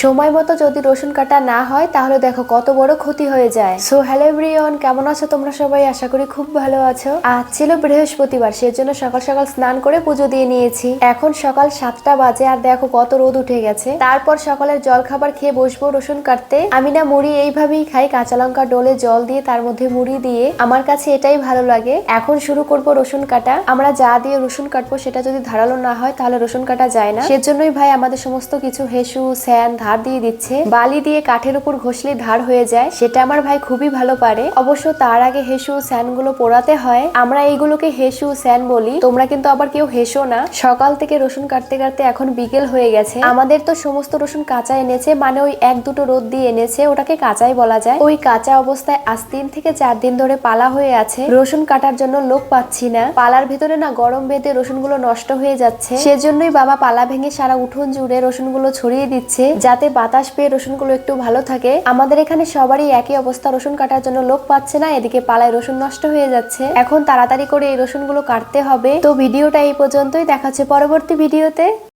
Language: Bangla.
সময় মতো যদি রসুন কাটা না হয় তাহলে দেখো কত বড় ক্ষতি হয়ে যায়। সো হ্যালো এভরিওয়ান, কেমন আছো তোমরা সবাই? আশা করি খুব ভালো আছো। আজ ছিল বৃহস্পতিবার, সেজন্য সকাল সকাল স্নান করে পুজো দিয়ে নিয়েছি। এখন সকাল 7টা বাজে আর দেখো কত রোদ উঠে গেছে। তারপর সকালের জল খাবার খেয়ে বসবো রসুন কাটতে। আমি না মুড়ি এইভাবেই খাই, কাঁচা লঙ্কা ডলে জল দিয়ে তার মধ্যে মুড়ি দিয়ে, আমার কাছে এটাই ভালো লাগে। এখন শুরু করব রসুন কাটা। আমরা যা দিয়ে রসুন কাটবো সেটা যদি ধারালো না হয় তাহলে রসুন কাটা যায় না। সেজন্যই ভাই আমাদের সমস্ত কিছু হেসু স্যান ধার দিয়ে দিচ্ছে। বালি দিয়ে কাঠের উপর ঘষলে ধার হয়ে যায়, সেটা আমার ভাই খুবই ভালো পারে। অবশ্য তার আগে হেসু স্যান গুলো পোড়াতে হয়। আমরা এইগুলোকে হেসু স্যান বলি, তোমরা কিন্তু আবার কেউ হেসো না। সকাল থেকে রসুন কাটতে কাটতে এখন বিকেল হয়ে গেছে। আমাদের তো সমস্ত রসুন কাঁচা এনেছে, মানে ওই 1-2টো রোদ দিয়ে এনেছে, ওটাকে কাঁচাই বলা যায়। ওই কাঁচা অবস্থায় আজ 3 থেকে 4 দিন ধরে পালা হয়ে আছে। রসুন কাটার জন্য লোক পাচ্ছি না। পালার ভেতরে না গরম বেঁধে রসুন গুলো নষ্ট হয়ে যাচ্ছে। সেজন্যই বাবা পালা ভেঙে সারা উঠোন জুড়ে রসুন গুলো ছড়িয়ে দিচ্ছে, যাতে বাতাস পেয়ে রসুনগুলো একটু ভালো থাকে। আমাদের এখানে সবারই একই অবস্থা, রসুন কাটার জন্য লোক পাচ্ছে না, এদিকে পালায় রসুন নষ্ট হয়ে যাচ্ছে। এখন তাড়াতাড়ি করে এই রসুনগুলো কাটতে হবে। তো ভিডিওটা এই পর্যন্তই, দেখাচ্ছে পরবর্তী ভিডিওতে।